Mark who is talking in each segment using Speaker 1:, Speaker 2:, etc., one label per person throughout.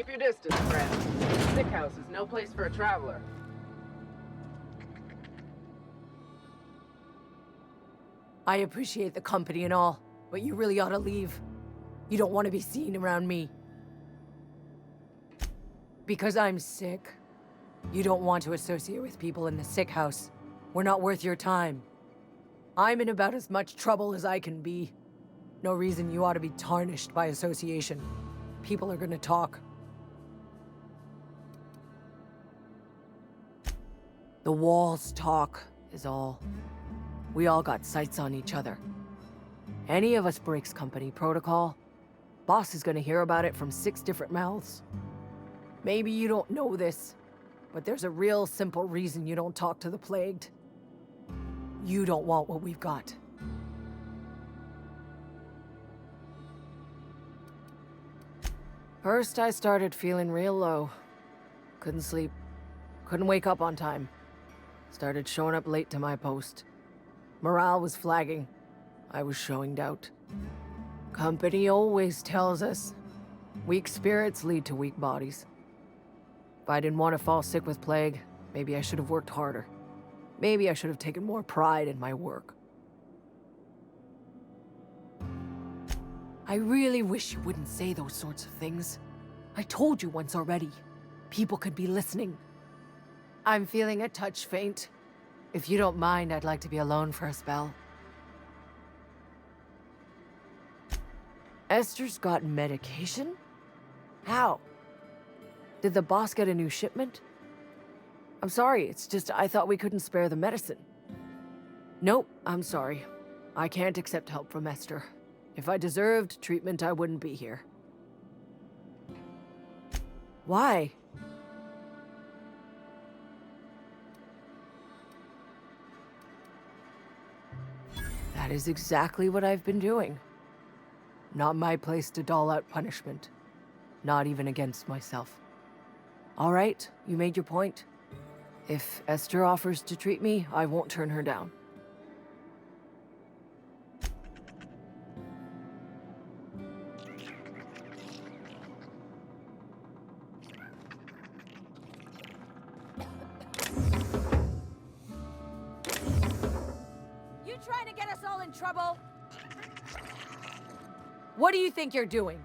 Speaker 1: Keep your distance, friend. Sick house is no place for a traveler.
Speaker 2: I appreciate the company and all, but you really ought to leave. You don't want to be seen around me. Because I'm sick. You don't want to associate with people in the sick house. We're not worth your time. I'm in about as much trouble as I can be. No reason you ought to be tarnished by association. People are gonna talk. The walls talk, is all. We all got sights on each other. Any of us breaks company protocol, boss is gonna hear about it from 6 different mouths. Maybe you don't know this, but there's a real simple reason you don't talk to the plagued. You don't want what we've got. First, I started feeling real low. Couldn't sleep. Couldn't wake up on time. Started showing up late to my post. Morale was flagging. I was showing doubt. Company always tells us, weak spirits lead to weak bodies. If I didn't want to fall sick with plague, maybe I should have worked harder. Maybe I should have taken more pride in my work. I really wish you wouldn't say those sorts of things. I told you once already. People could be listening. I'm feeling a touch faint. If you don't mind, I'd like to be alone for a spell. Esther's got medication? How? Did the boss get a new shipment? I'm sorry, it's just I thought we couldn't spare the medicine. Nope, I'm sorry. I can't accept help from Esther. If I deserved treatment, I wouldn't be here. Why? That is exactly what I've been doing. Not my place to dole out punishment. Not even against myself. All right, you made your point. If Esther offers to treat me, I won't turn her down.
Speaker 3: You trying to get us all in trouble?
Speaker 2: What do you think you're doing?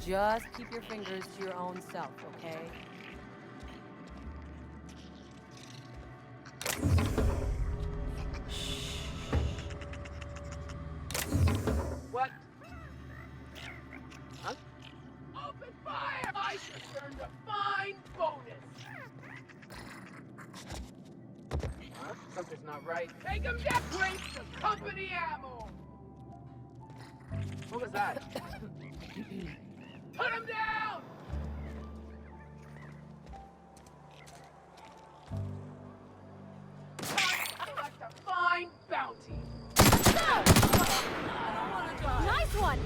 Speaker 2: Just keep your fingers to your own self, okay?
Speaker 1: What? Huh? Open fire! I just earned a fine bonus! Huh? Something's not right. Take him down! Waste of company ammo! What was that? Put him down! Collect a fine bounty!
Speaker 3: Nice one!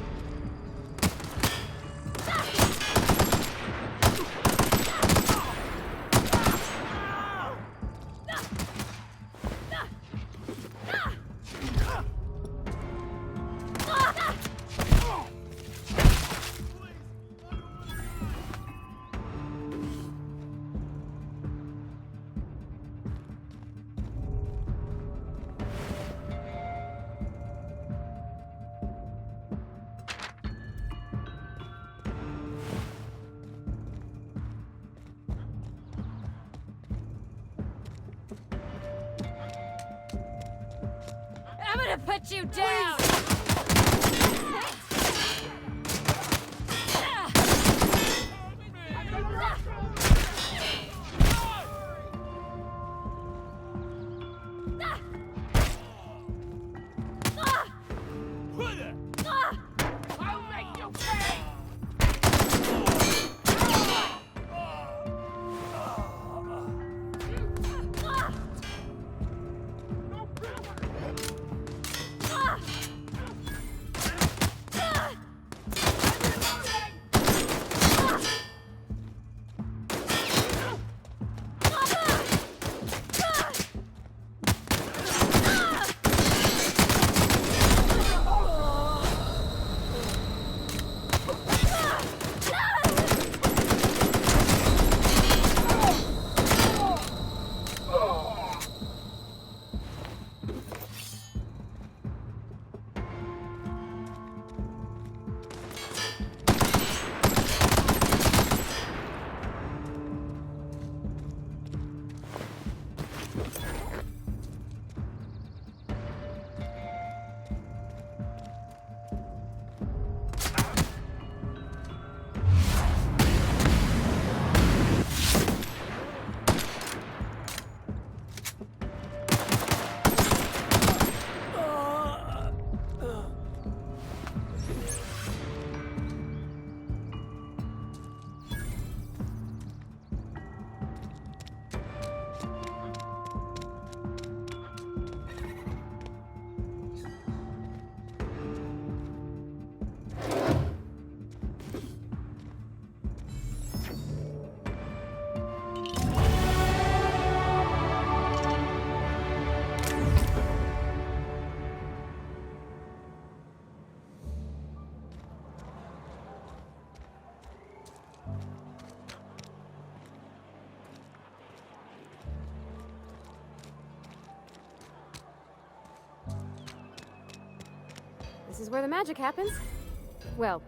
Speaker 3: I'm gonna put you down!
Speaker 1: I'll make you pay!
Speaker 4: This is where the magic happens. Well,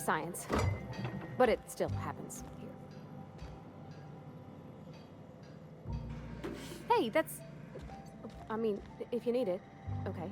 Speaker 4: science. But it still happens here. Hey, that's... I mean, if you need it, okay.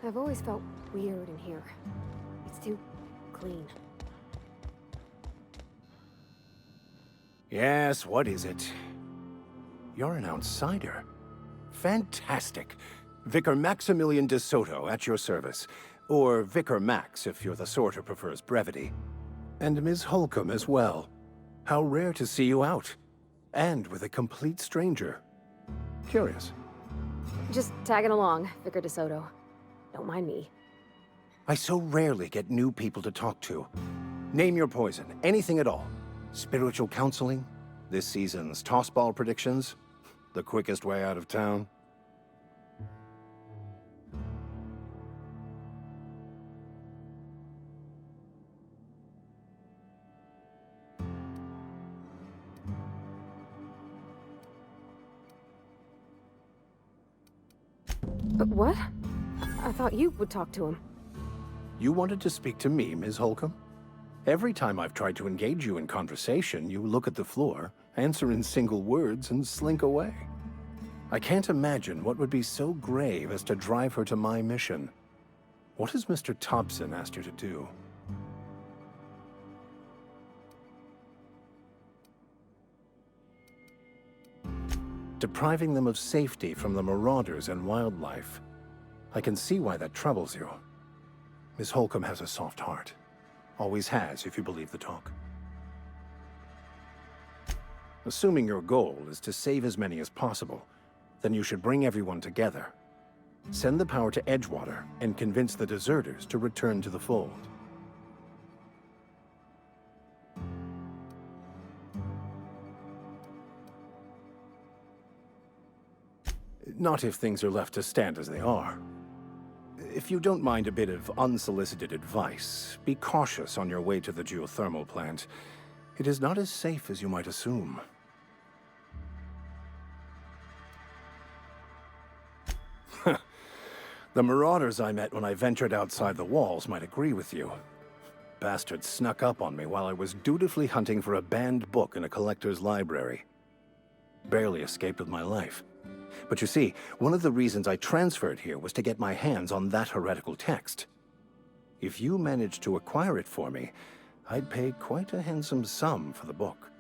Speaker 4: I've always felt weird in here. It's too clean.
Speaker 5: Yes, what is it? You're an outsider. Fantastic. Vicar Maximilian de Soto at your service. Or Vicar Max, if you're the sort who prefers brevity. And Ms. Holcomb as well. How rare to see you out. And with a complete stranger. Curious.
Speaker 4: Just tagging along, Vicar DeSoto. Don't mind me.
Speaker 5: I so rarely get new people to talk to. Name your poison, anything at all. Spiritual counseling? This season's tossball predictions? The quickest way out of town?
Speaker 4: But what? I thought you would talk to him.
Speaker 5: You wanted to speak to me, Ms. Holcomb? Every time I've tried to engage you in conversation, you look at the floor, answer in single words, and slink away. I can't imagine what would be so grave as to drive her to my mission. What has Mr. Thompson asked you to do? Depriving them of safety from the marauders and wildlife. I can see why that troubles you. Miss Holcomb has a soft heart. Always has, if you believe the talk. Assuming your goal is to save as many as possible, then you should bring everyone together. Send the power to Edgewater and convince the deserters to return to the fold. Not if things are left to stand as they are. If you don't mind a bit of unsolicited advice, be cautious on your way to the geothermal plant. It is not as safe as you might assume. The marauders I met when I ventured outside the walls might agree with you. Bastards snuck up on me while I was dutifully hunting for a banned book in a collector's library. Barely escaped with my life. But you see, one of the reasons I transferred here was to get my hands on that heretical text. If you managed to acquire it for me, I'd pay quite a handsome sum for the book.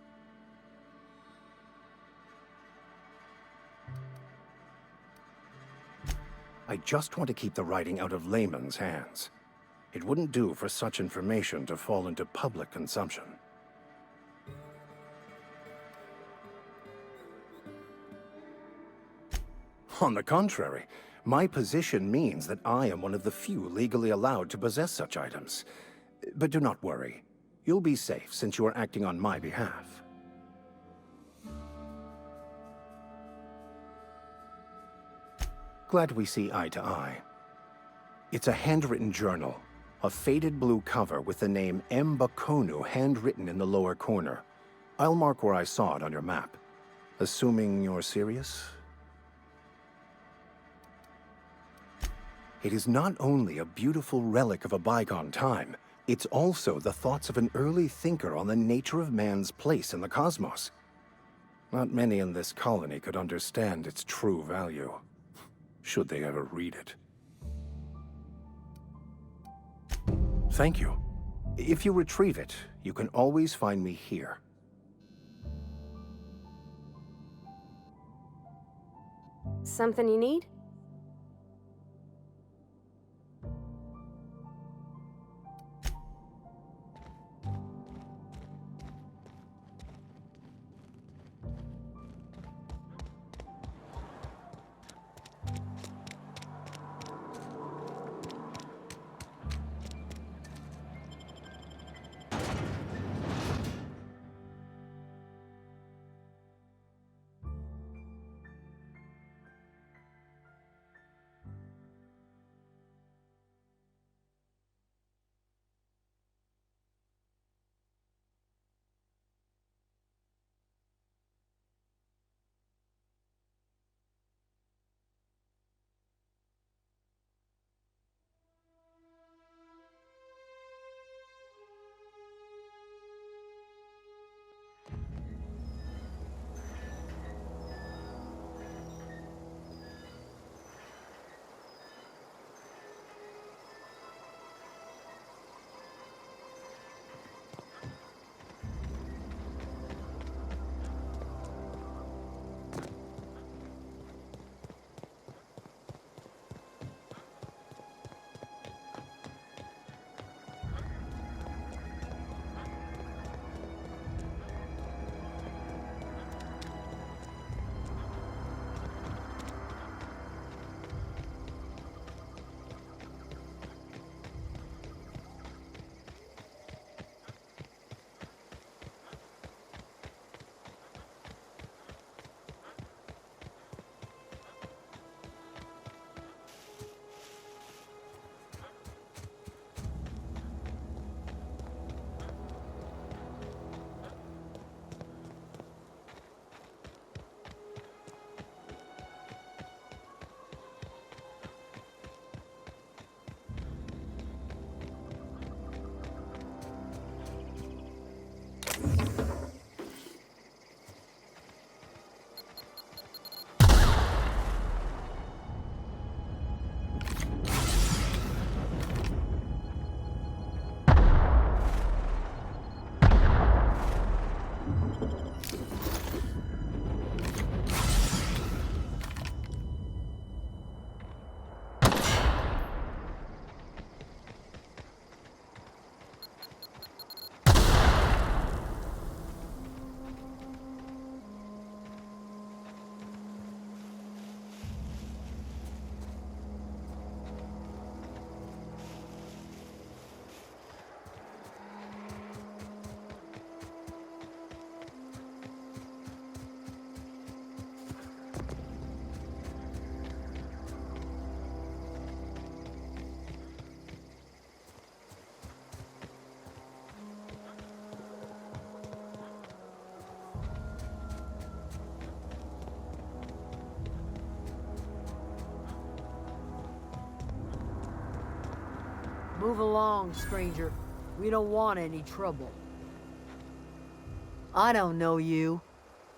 Speaker 5: I just want to keep the writing out of layman's hands. It wouldn't do for such information to fall into public consumption. On the contrary, my position means that I am one of the few legally allowed to possess such items. But do not worry. You'll be safe since you are acting on my behalf. Glad we see eye to eye. It's a handwritten journal, a faded blue cover with the name M. Bakonu handwritten in the lower corner. I'll mark where I saw it on your map. Assuming you're serious? It is not only a beautiful relic of a bygone time, it's also the thoughts of an early thinker on the nature of man's place in the cosmos. Not many in this colony could understand its true value, should they ever read it. Thank you. If you retrieve it, you can always find me here.
Speaker 4: Something you need?
Speaker 6: Move along, stranger. We don't want any trouble. I don't know you.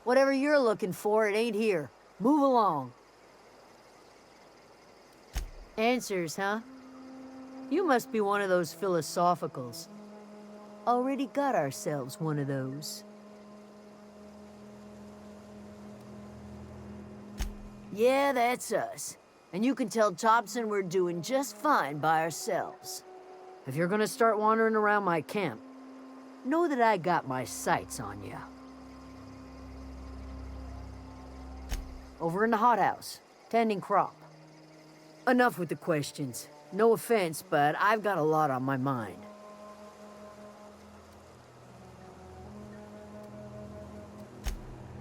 Speaker 6: Whatever you're looking for, it ain't here. Move along. Answers, huh? You must be one of those philosophicals. Already got ourselves one of those. Yeah, that's us. And you can tell Thompson we're doing just fine by ourselves. If you're gonna start wandering around my camp, know that I got my sights on you. Over in the hothouse, tending crop. Enough with the questions. No offense, but I've got a lot on my mind.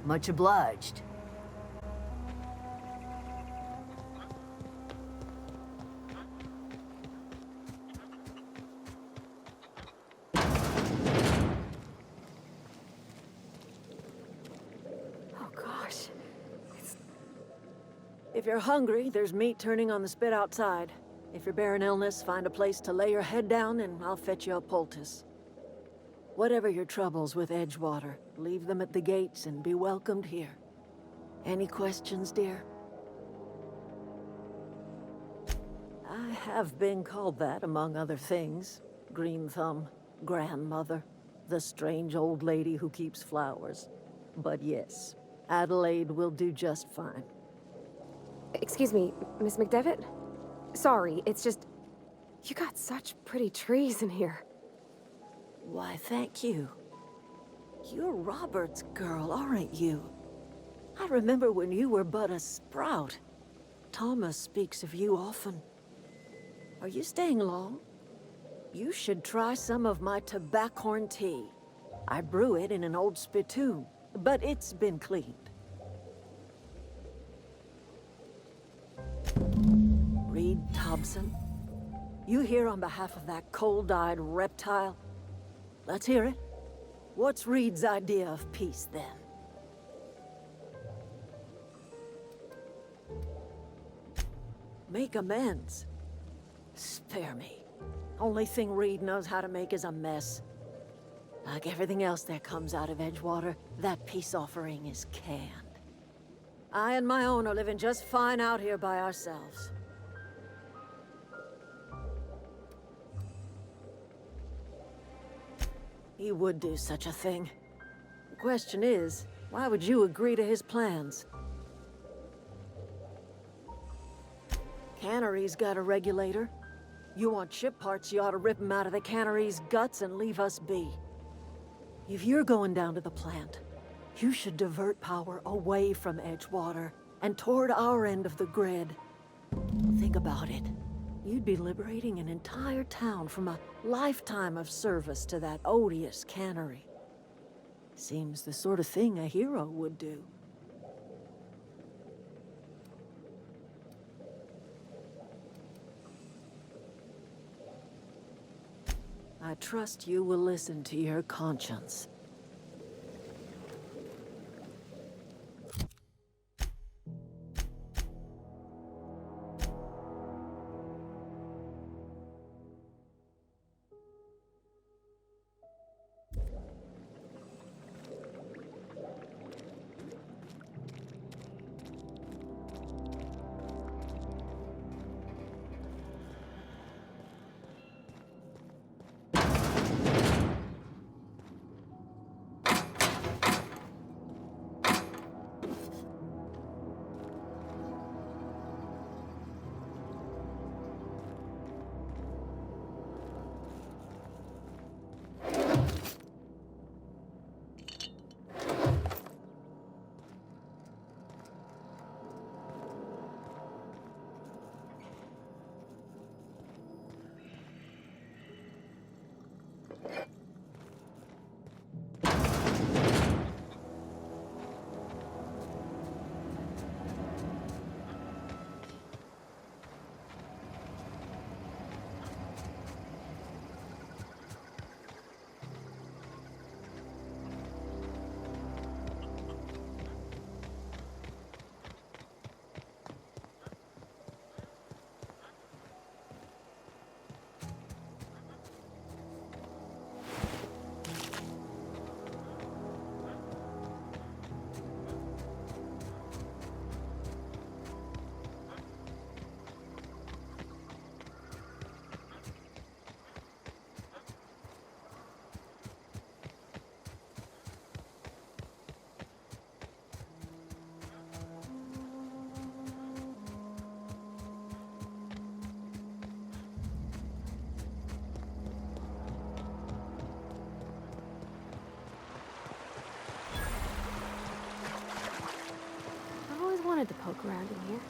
Speaker 6: Much obliged.
Speaker 2: Oh gosh. If you're hungry, there's meat turning on the spit outside. If you're bearing illness, find a place to lay your head down and I'll fetch you a poultice. Whatever your troubles with Edgewater, leave them at the gates and be welcomed here. Any questions, dear? I have been called that, among other things. Green Thumb, grandmother, the strange old lady who keeps flowers. But yes, Adelaide will do just fine.
Speaker 4: Excuse me, Miss McDevitt? Sorry, it's just... You got such pretty trees in here.
Speaker 2: Why, thank you. You're Robert's girl, aren't you? I remember when you were but a sprout. Thomas speaks of you often. Are you staying long? You should try some of my tobaccorn tea. I brew it in an old spittoon, but it's been cleaned. Reed Thompson, you here on behalf of that cold-eyed reptile? Let's hear it. What's Reed's idea of peace, then? Make amends. Spare me. Only thing Reed knows how to make is a mess. Like everything else that comes out of Edgewater, that peace offering is canned. I and my own are living just fine out here by ourselves. He would do such a thing. The question is, why would you agree to his plans? Cannery's got a regulator. You want ship parts, you ought to rip him out of the cannery's guts and leave us be. If you're going down to the plant, you should divert power away from Edgewater and toward our end of the grid. Think about it. You'd be liberating an entire town from a lifetime of service to that odious cannery. Seems the sort of thing a hero would do. I trust you will listen to your conscience.
Speaker 4: wanted to poke around in here.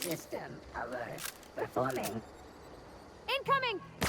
Speaker 7: System alert. Performing.
Speaker 3: Incoming!